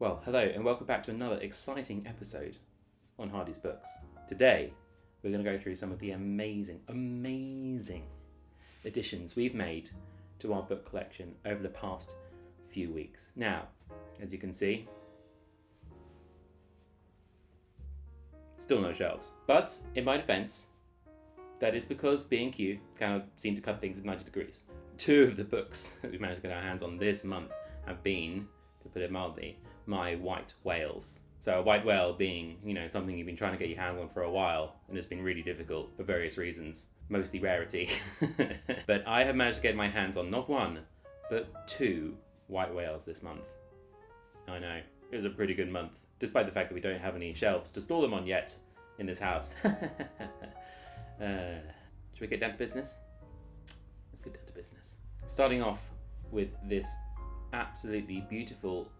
Well, hello and welcome back to another exciting episode on Hardy's Books. Today, we're going to go through some of the amazing additions we've made to our book collection over the past few weeks. Now, as you can see, still no shelves. But in my defense, that is because B&Q kind of seem to cut things at 90 degrees. Two of the books that we've managed to get our hands on this month have been, to put it mildly, my white whales. So a white whale being, something you've been trying to get your hands on for a while and it's been really difficult for various reasons, mostly rarity. But I have managed to get my hands on not one, but two white whales this month. I know, it was a pretty good month, despite the fact that we don't have any shelves to store them on yet in this house. Should we get down to business? Let's get down to business. Starting off with this absolutely beautiful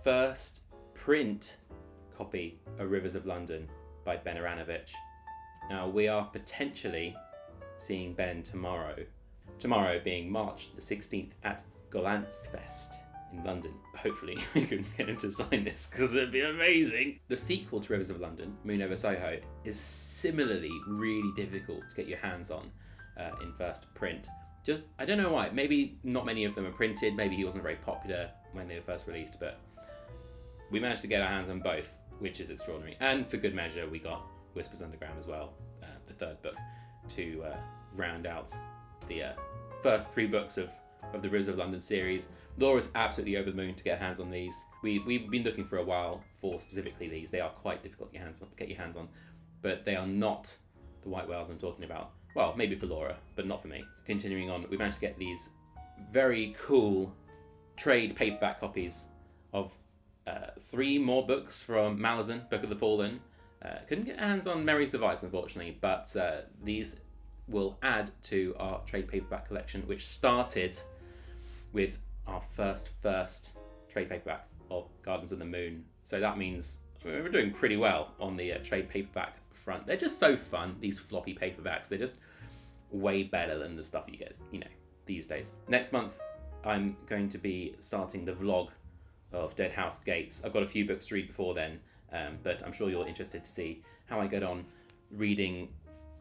first print copy of Rivers of London by Ben Aaronovitch. Now we are potentially seeing Ben tomorrow being March the 16th at Golantzfest in London. Hopefully we can get him to sign this because it'd be amazing. The sequel to Rivers of London, Moon Over Soho, is similarly really difficult to get your hands on in first print. Just, I don't know why, maybe not many of them are printed, maybe he wasn't very popular when they were first released, but we managed to get our hands on both, which is extraordinary. And for good measure, we got Whispers Underground as well, the third book, to round out the first three books of the Rivers of London series. Laura's absolutely over the moon to get her hands on these. We've been looking for a while for specifically these. They are quite difficult to get your hands on, but they are not the white whales I'm talking about. Well, maybe for Laura, but not for me. Continuing on, we managed to get these very cool trade paperback copies of three more books from Malazan, Book of the Fallen. Couldn't get hands on Memories of Ice, unfortunately, but these will add to our trade paperback collection, which started with our first trade paperback of Gardens of the Moon. So that means we're doing pretty well on the trade paperback front. They're just so fun, these floppy paperbacks. They're just way better than the stuff you get, these days. Next month, I'm going to be starting the vlog of Dead House Gates. I've got a few books to read before then, but I'm sure you're interested to see how I get on reading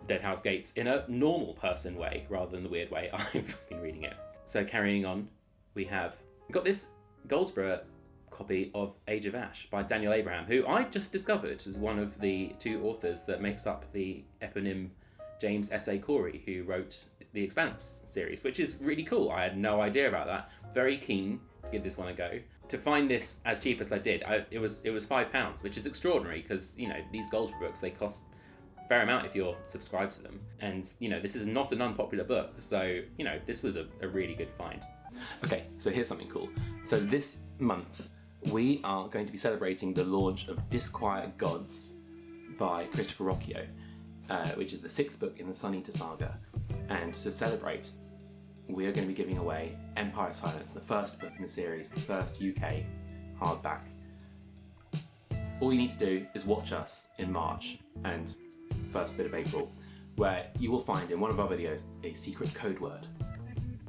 Dead House Gates in a normal person way rather than the weird way I've been reading it. So carrying on, we've got this Goldsborough copy of Age of Ash by Daniel Abraham, who I just discovered is one of the two authors that makes up the eponym James S.A. Corey, who wrote the Expanse series, which is really cool. I had no idea about that. Very keen to give this one a go. To find this as cheap as I did, it was £5, which is extraordinary because, these Goldsborough books, they cost a fair amount if you're subscribed to them. And, this is not an unpopular book. So, this was a really good find. Okay, so here's something cool. So this month, we are going to be celebrating the launch of Disquiet Gods by Christopher Ruocchio, which is the 6th book in the Sun Eater saga. And to celebrate, we are going to be giving away Empire Silence, the first book in the series, the first UK hardback. All you need to do is watch us in March and first bit of April, where you will find in one of our videos a secret code word.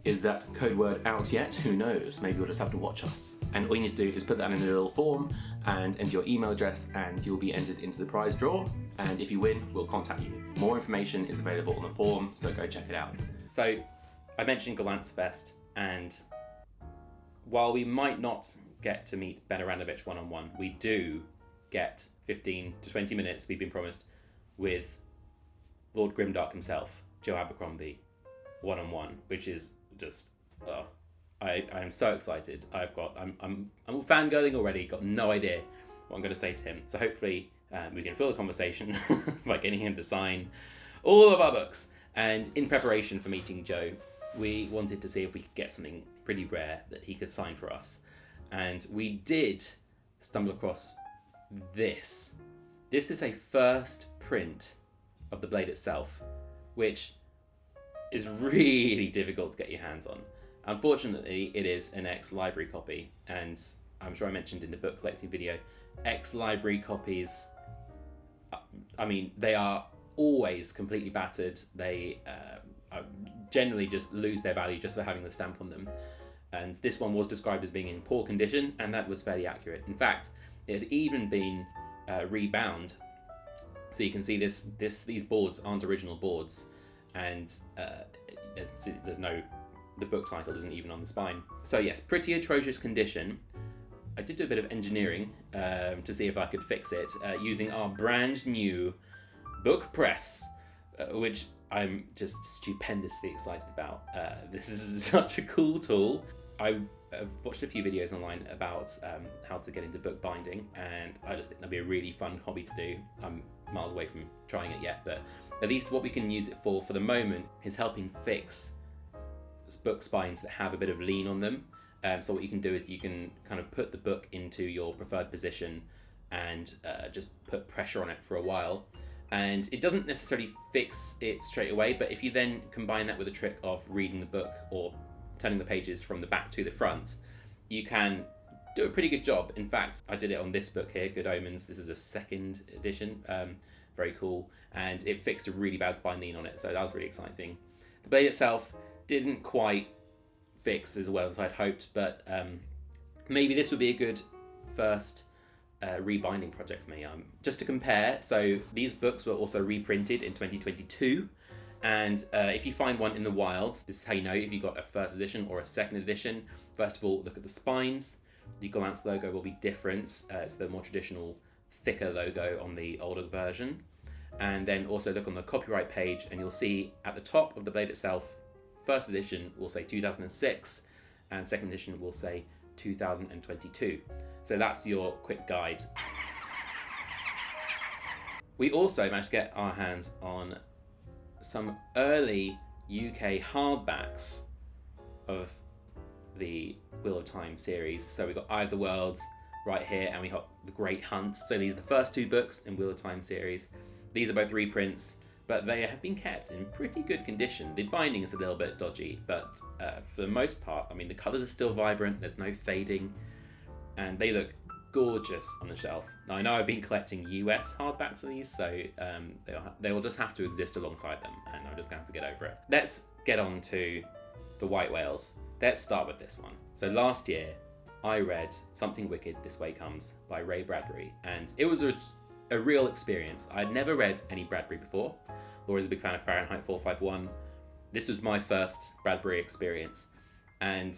Is that code word out yet? Who knows? Maybe you'll just have to watch us. And all you need to do is put that in a little form and enter your email address and you'll be entered into the prize draw. And if you win, we'll contact you. More information is available on the form, so go check it out. So I mentioned Golantzfest, and while we might not get to meet Ben Aaronovitch one-on-one, we do get 15 to 20 minutes, we've been promised, with Lord Grimdark himself, Joe Abercrombie, one-on-one, which is just, I'm so excited. I'm fangirling already, got no idea what I'm going to say to him. So hopefully we can fill the conversation by getting him to sign all of our books. And in preparation for meeting Joe, we wanted to see if we could get something pretty rare that he could sign for us. And we did stumble across this. This is a first print of the Blade itself, which is really difficult to get your hands on. Unfortunately, it is an ex-library copy, and I'm sure I mentioned in the book collecting video, ex-library copies, they are always completely battered. They generally just lose their value just for having the stamp on them. And this one was described as being in poor condition, and that was fairly accurate. In fact, it had even been rebound. So you can see these boards aren't original boards, and there's no, the book title isn't even on the spine. So yes, pretty atrocious condition. I did do a bit of engineering to see if I could fix it using our brand new book press, which I'm just stupendously excited about. This is such a cool tool. I've watched a few videos online about how to get into book binding, and I just think that'd be a really fun hobby to do. I'm miles away from trying it yet, but at least what we can use it for the moment is helping fix book spines that have a bit of lean on them. So what you can do is you can kind of put the book into your preferred position and just put pressure on it for a while. And it doesn't necessarily fix it straight away, but if you then combine that with a trick of reading the book or turning the pages from the back to the front, you can do a pretty good job. In fact, I did it on this book here, Good Omens. This is a second edition, very cool. And it fixed a really bad spine lean on it, so that was really exciting. The blade itself didn't quite fix as well as I'd hoped, but maybe this would be a good first rebinding project for me. Just to compare, so these books were also reprinted in 2022, and if you find one in the wild, this is how you know if you got a first edition or a second edition. First of all, look at the spines. The Glance logo will be different. It's the more traditional, thicker logo on the older version. And then also look on the copyright page, and you'll see at the top of the blade itself, first edition will say 2006, and second edition will say 2022. So that's your quick guide. We also managed to get our hands on some early UK hardbacks of the Wheel of Time series. So we got Eye of the Worlds right here, and we got The Great Hunt. So these are the first two books in Wheel of Time series. These are both reprints, but they have been kept in pretty good condition. The binding is a little bit dodgy, but for the most part, I mean, the colours are still vibrant, there's no fading, and they look gorgeous on the shelf. Now, I know I've been collecting US hardbacks of these, so they will just have to exist alongside them, and I'm just going to have to get over it. Let's get on to the white whales. Let's start with this one. So last year, I read Something Wicked This Way Comes by Ray Bradbury, and it was a real experience. I'd never read any Bradbury before. Laura's a big fan of Fahrenheit 451. This was my first Bradbury experience, and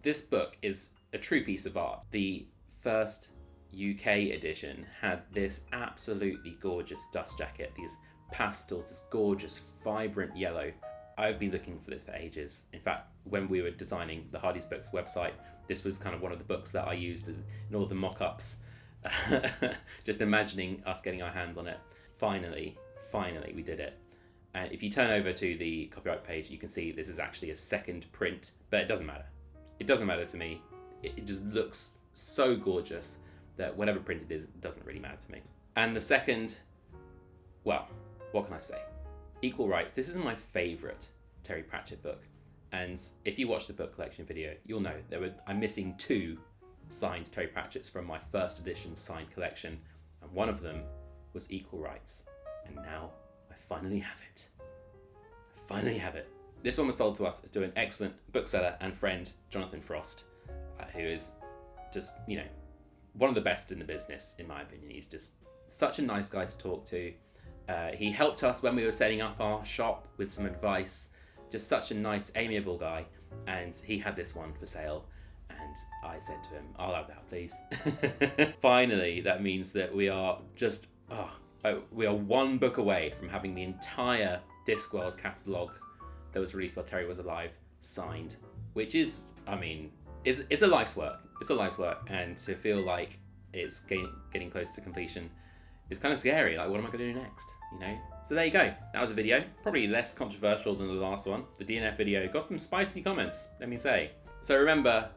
this book is a true piece of art. The first UK edition had this absolutely gorgeous dust jacket, these pastels, this gorgeous vibrant yellow. I've been looking for this for ages. In fact, when we were designing the Hardy's Books website, this was kind of one of the books that I used in all the mock-ups. Just imagining us getting our hands on it. Finally, we did it. And if you turn over to the copyright page, you can see this is actually a second print, but it doesn't matter. It doesn't matter to me. It just looks so gorgeous that whatever print it is, it doesn't really matter to me. And the second, well, what can I say? Equal Rights. This is my favourite Terry Pratchett book. And if you watch the book collection video, you'll know I'm missing two signed Terry Pratchett's from my first edition signed collection, and one of them was Equal Rights. And now I finally have it. This one was sold to us to an excellent bookseller and friend, Jonathan Frost, who is just, one of the best in the business, in my opinion. He's just such a nice guy to talk to. He helped us when we were setting up our shop with some advice. Just such a nice, amiable guy. And he had this one for sale. And I said to him, I'll have that, please. Finally, that means that we are we are one book away from having the entire Discworld catalogue that was released while Terry was alive signed, which is, it's a life's work. It's a life's work, and to feel like it's getting close to completion is kind of scary. Like, what am I going to do next? So there you go. That was a video, probably less controversial than the last one. The DNF video got some spicy comments, let me say. So remember,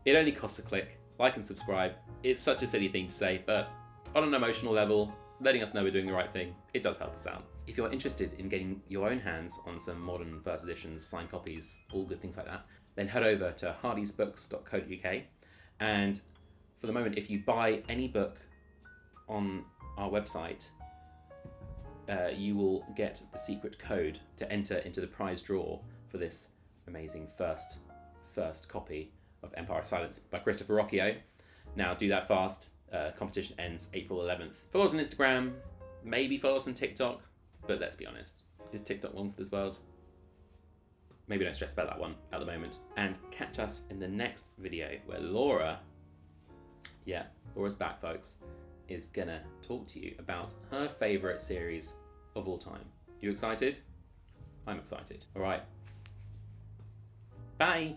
it only costs a click. Like and subscribe. It's such a silly thing to say, but on an emotional level, letting us know we're doing the right thing, it does help us out. If you're interested in getting your own hands on some modern first editions, signed copies, all good things like that, then head over to hardysbooks.co.uk, and for the moment, if you buy any book on our website, you will get the secret code to enter into the prize draw for this amazing first first copy of Empire of Silence by Christopher Ruocchio. Now do that fast. Competition ends April 11th. Follow us on Instagram, maybe follow us on TikTok, but let's be honest, is TikTok one for this world? Maybe don't stress about that one at the moment. And catch us in the next video where Laura's back, folks, is gonna talk to you about her favourite series of all time. You excited? I'm excited. All right. Bye.